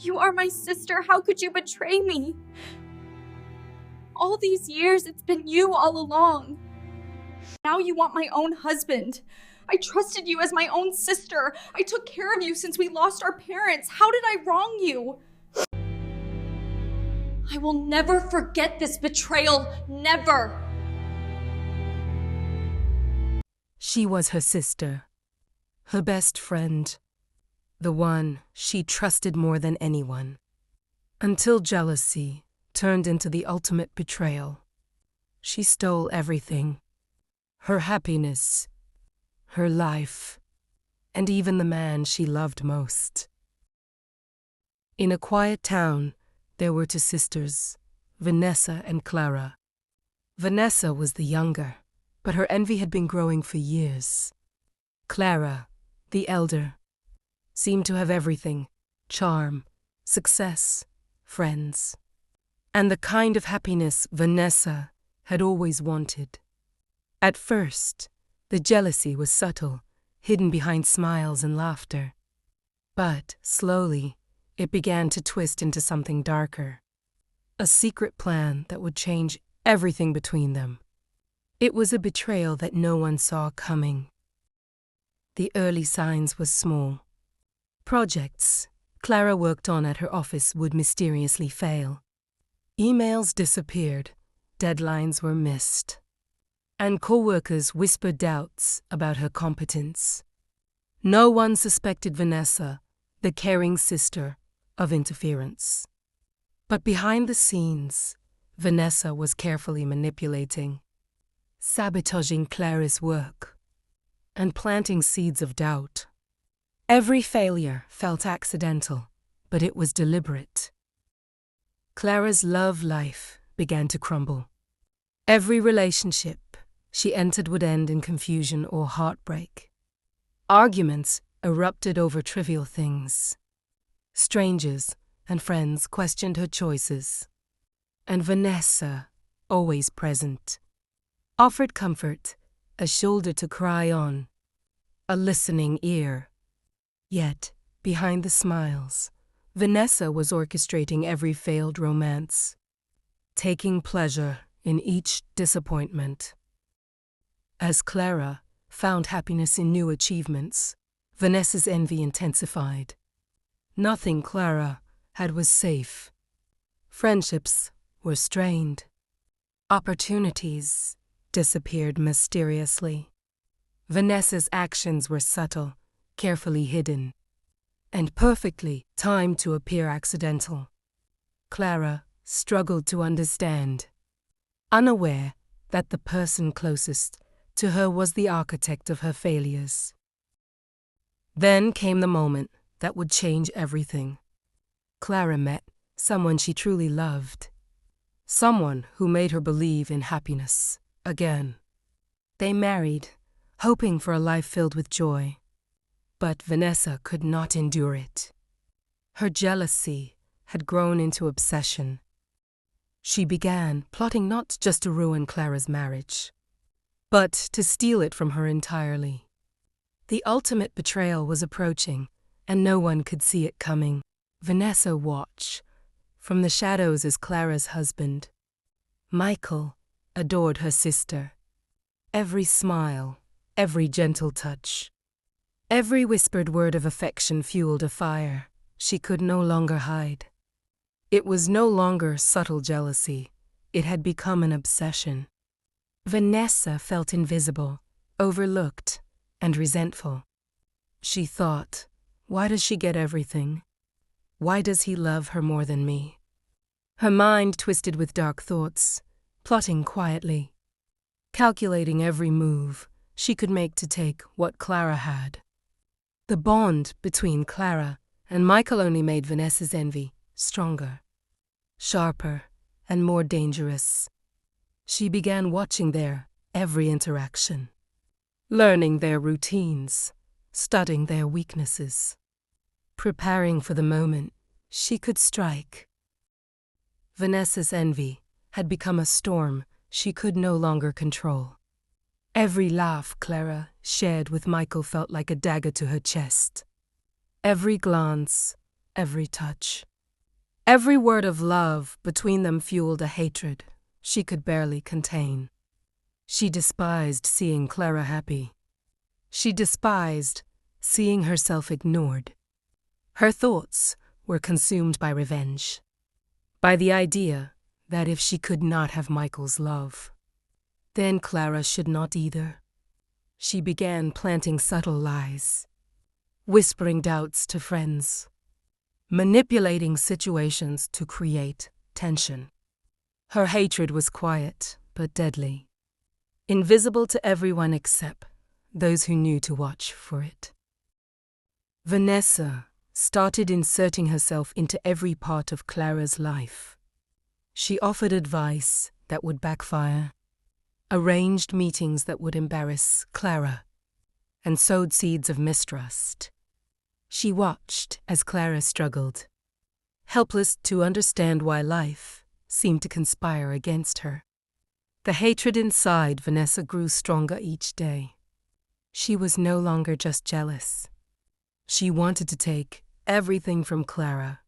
You are my sister. How could you betray me? All these years, it's been you all along. Now you want my own husband. I trusted you as my own sister. I took care of you since we lost our parents. How did I wrong you? I will never forget this betrayal. Never. She was her sister, her best friend, the one she trusted more than anyone. Until jealousy turned into the ultimate betrayal. She stole everything. Her happiness, her life, and even the man she loved most. In a quiet town, there were two sisters, Vanessa and Clara. Vanessa was the younger, but her envy had been growing for years. Clara, the elder, seemed to have everything: charm, success, friends, and the kind of happiness Vanessa had always wanted. At first, the jealousy was subtle, hidden behind smiles and laughter. But, slowly, it began to twist into something darker. A secret plan that would change everything between them. It was a betrayal that no one saw coming. The early signs were small. Projects Clara worked on at her office would mysteriously fail. Emails disappeared, deadlines were missed, and co-workers whispered doubts about her competence. No one suspected Vanessa, the caring sister, of interference. But behind the scenes, Vanessa was carefully manipulating, sabotaging Clara's work, and planting seeds of doubt. Every failure felt accidental, but it was deliberate. Clara's love life began to crumble. Every relationship she entered would end in confusion or heartbreak. Arguments erupted over trivial things. Strangers and friends questioned her choices. And Vanessa, always present, offered comfort, a shoulder to cry on, a listening ear. Yet, behind the smiles, Vanessa was orchestrating every failed romance, taking pleasure in each disappointment. As Clara found happiness in new achievements, Vanessa's envy intensified. Nothing Clara had was safe. Friendships were strained. Opportunities disappeared mysteriously. Vanessa's actions were subtle, carefully hidden, and perfectly timed to appear accidental. Clara struggled to understand, unaware that the person closest to her was the architect of her failures. Then came the moment that would change everything. Clara met someone she truly loved, someone who made her believe in happiness again. They married, hoping for a life filled with joy. But Vanessa could not endure it. Her jealousy had grown into obsession. She began plotting not just to ruin Clara's marriage, but to steal it from her entirely. The ultimate betrayal was approaching, and no one could see it coming. Vanessa watched from the shadows as Clara's husband, Michael, adored her sister. Every smile, every gentle touch, every whispered word of affection fueled a fire she could no longer hide. It was no longer subtle jealousy. It had become an obsession. Vanessa felt invisible, overlooked, and resentful. She thought, why does she get everything? Why does he love her more than me? Her mind twisted with dark thoughts, plotting quietly, calculating every move she could make to take what Clara had. The bond between Clara and Michael only made Vanessa's envy stronger, sharper, and more dangerous. She began watching their every interaction, learning their routines, studying their weaknesses, preparing for the moment she could strike. Vanessa's envy had become a storm she could no longer control. Every laugh Clara shared with Michael felt like a dagger to her chest. Every glance, every touch, Every word of love between them fueled a hatred she could barely contain. She despised seeing Clara happy. She despised seeing herself ignored. Her thoughts were consumed by revenge, by the idea that if she could not have Michael's love, then Clara should not either. She began planting subtle lies, whispering doubts to friends, manipulating situations to create tension. Her hatred was quiet but deadly, invisible to everyone except those who knew to watch for it. Vanessa started inserting herself into every part of Clara's life. She offered advice that would backfire, arranged meetings that would embarrass Clara, and sowed seeds of mistrust. She watched as Clara struggled, helpless to understand why life seemed to conspire against her. The hatred inside Vanessa grew stronger each day. She was no longer just jealous. She wanted to take everything from Clara,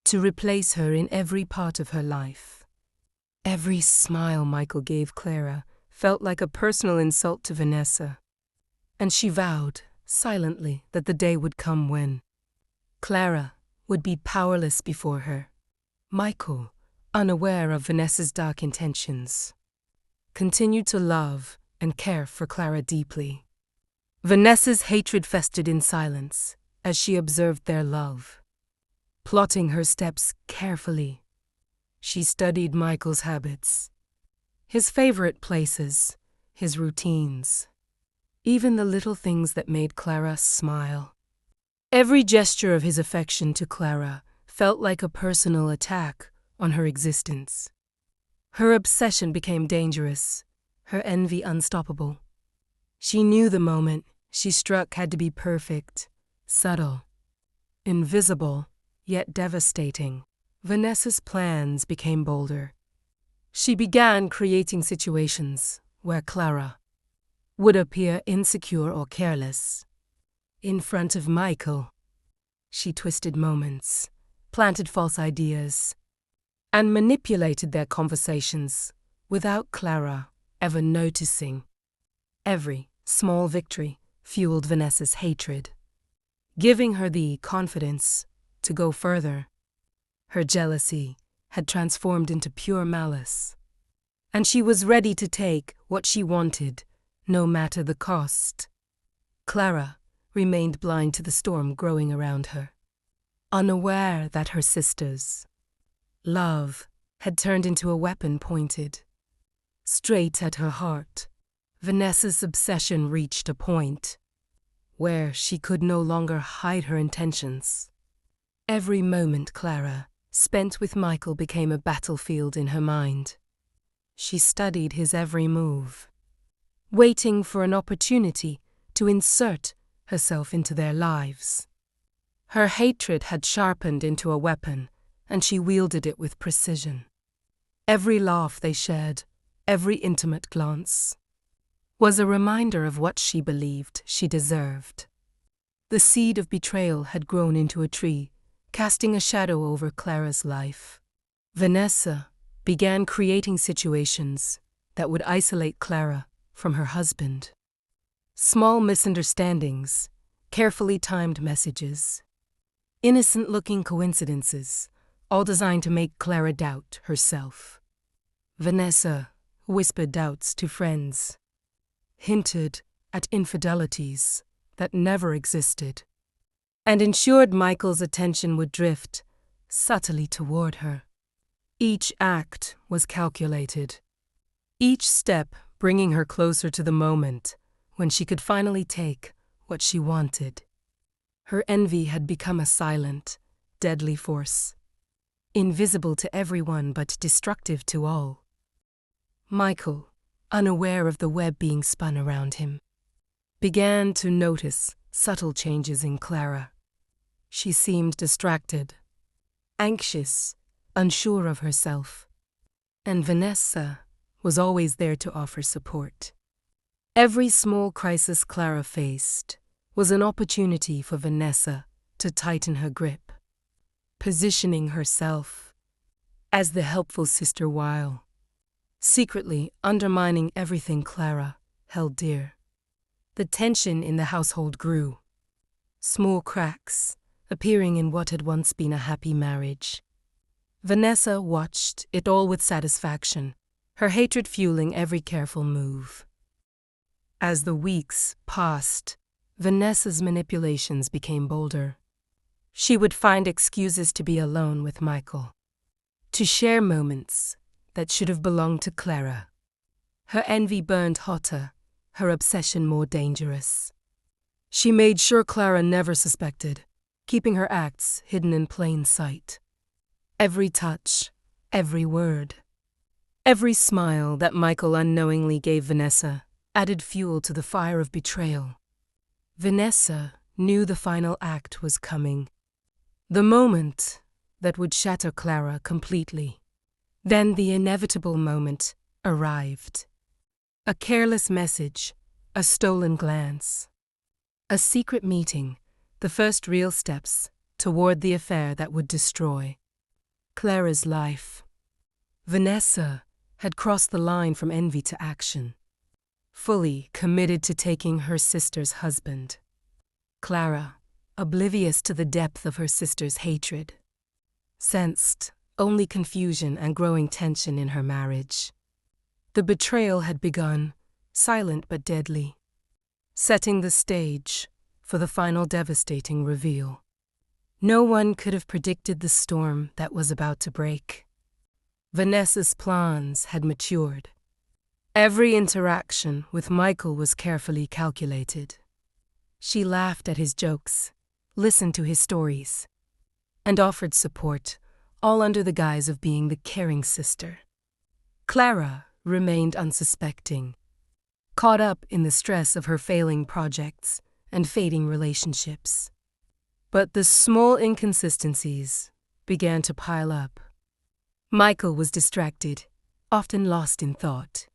to replace her in every part of her life. Every smile Michael gave Clara felt like a personal insult to Vanessa, and she vowed silently that the day would come when Clara would be powerless before her. Michael, unaware of Vanessa's dark intentions, continued to love and care for Clara deeply. Vanessa's hatred festered in silence as she observed their love. Plotting her steps carefully, she studied Michael's habits, his favorite places, his routines, even the little things that made Clara smile. Every gesture of his affection to Clara felt like a personal attack on her existence. Her obsession became dangerous, her envy unstoppable. She knew the moment she struck had to be perfect, subtle, invisible, yet devastating. Vanessa's plans became bolder. She began creating situations where Clara would appear insecure or careless. In front of Michael, she twisted moments, planted false ideas, and manipulated their conversations without Clara ever noticing. Every small victory fueled Vanessa's hatred, giving her the confidence to go further. Her jealousy had transformed into pure malice, and she was ready to take what she wanted, no matter the cost. Clara remained blind to the storm growing around her, unaware that her sister's love had turned into a weapon pointed straight at her heart. Vanessa's obsession reached a point where she could no longer hide her intentions. Every moment Clara spent with Michael became a battlefield in her mind. She studied his every move, waiting for an opportunity to insert herself into their lives. Her hatred had sharpened into a weapon, and she wielded it with precision. Every laugh they shared, every intimate glance, was a reminder of what she believed she deserved. The seed of betrayal had grown into a tree, casting a shadow over Clara's life. Vanessa began creating situations that would isolate Clara from her husband. Small misunderstandings, carefully timed messages, innocent-looking coincidences, all designed to make Clara doubt herself. Vanessa whispered doubts to friends, hinted at infidelities that never existed, and ensured Michael's attention would drift subtly toward her. Each act was calculated, each step bringing her closer to the moment when she could finally take what she wanted. Her envy had become a silent, deadly force, invisible to everyone but destructive to all. Michael, unaware of the web being spun around him, began to notice subtle changes in Clara. She seemed distracted, anxious, unsure of herself, and Vanessa was always there to offer support. Every small crisis Clara faced was an opportunity for Vanessa to tighten her grip. positioning herself as the helpful sister while secretly undermining everything Clara held dear. The tension in the household grew, small cracks appearing in what had once been a happy marriage. Vanessa watched it all with satisfaction, her hatred fueling every careful move. As the weeks passed, Vanessa's manipulations became bolder. She would find excuses to be alone with Michael, to share moments that should have belonged to Clara. Her envy burned hotter, her obsession more dangerous. She made sure Clara never suspected, keeping her acts hidden in plain sight. Every touch, every word, every smile that Michael unknowingly gave Vanessa added fuel to the fire of betrayal. Vanessa knew the final act was coming, the moment that would shatter Clara completely. Then the inevitable moment arrived. A careless message, a stolen glance, a secret meeting, the first real steps toward the affair that would destroy Clara's life. Vanessa had crossed the line from envy to action, fully committed to taking her sister's husband. Clara, oblivious to the depth of her sister's hatred, sensed only confusion and growing tension in her marriage. The betrayal had begun, silent but deadly, setting the stage for the final devastating reveal. No one could have predicted the storm that was about to break. Vanessa's plans had matured. Every interaction with Michael was carefully calculated. She laughed at his jokes, listened to his stories, and offered support, all under the guise of being the caring sister. Clara remained unsuspecting, caught up in the stress of her failing projects and fading relationships. But the small inconsistencies began to pile up. Michael was distracted, often lost in thought,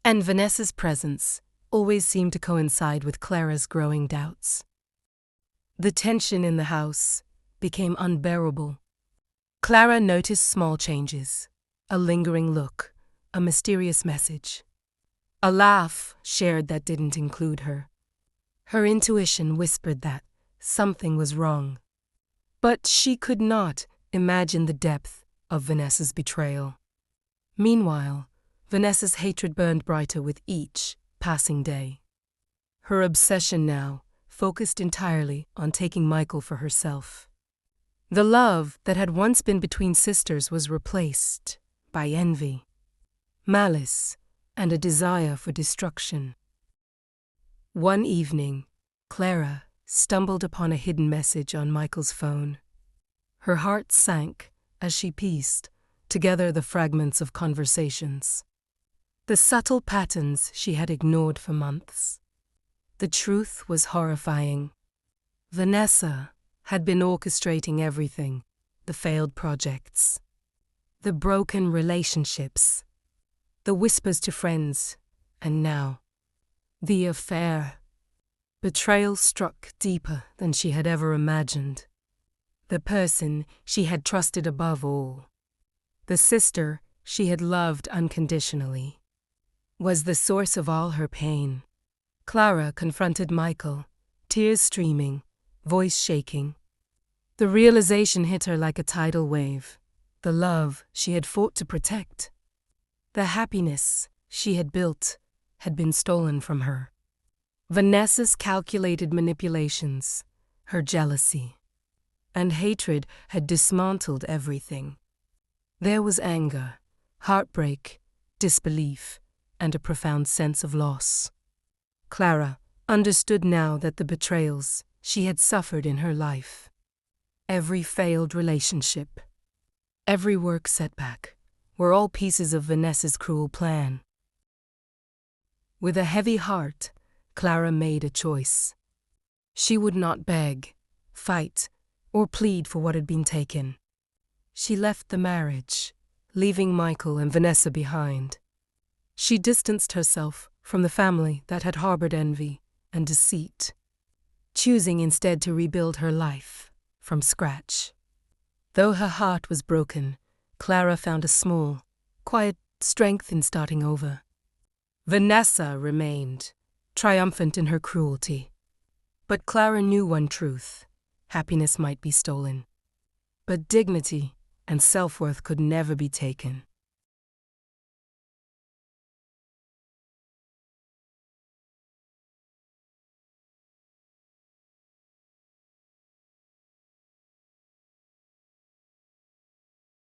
and Vanessa's presence always seemed to coincide with Clara's growing doubts. The tension in the house became unbearable. Clara noticed small changes, a lingering look, a mysterious message, a laugh shared that didn't include her. Her intuition whispered that something was wrong, but she could not imagine the depth of Vanessa's betrayal. Meanwhile, Vanessa's hatred burned brighter with each passing day. Her obsession now focused entirely on taking Michael for herself. The love that had once been between sisters was replaced by envy, malice, and a desire for destruction. One evening, Clara stumbled upon a hidden message on Michael's phone. Her heart sank as she pieced together the fragments of conversations, the subtle patterns she had ignored for months. The truth was horrifying. Vanessa had been orchestrating everything, the failed projects, the broken relationships, the whispers to friends, and now, the affair. Betrayal struck deeper than she had ever imagined. The person she had trusted above all, the sister she had loved unconditionally, was the source of all her pain. Clara confronted Michael, tears streaming, voice shaking. The realization hit her like a tidal wave. The love she had fought to protect, the happiness she had built, had been stolen from her. Vanessa's calculated manipulations, her jealousy, and hatred had dismantled everything. There was anger, heartbreak, disbelief, and a profound sense of loss. Clara understood now that the betrayals she had suffered in her life, every failed relationship, every work setback, were all pieces of Vanessa's cruel plan. With a heavy heart, Clara made a choice. She would not beg, fight, or plead for what had been taken. She left the marriage, leaving Michael and Vanessa behind. She distanced herself from the family that had harbored envy and deceit, choosing instead to rebuild her life from scratch. Though her heart was broken, Clara found a small, quiet strength in starting over. Vanessa remained, triumphant in her cruelty. But Clara knew one truth: happiness might be stolen, but dignity and self-worth could never be taken.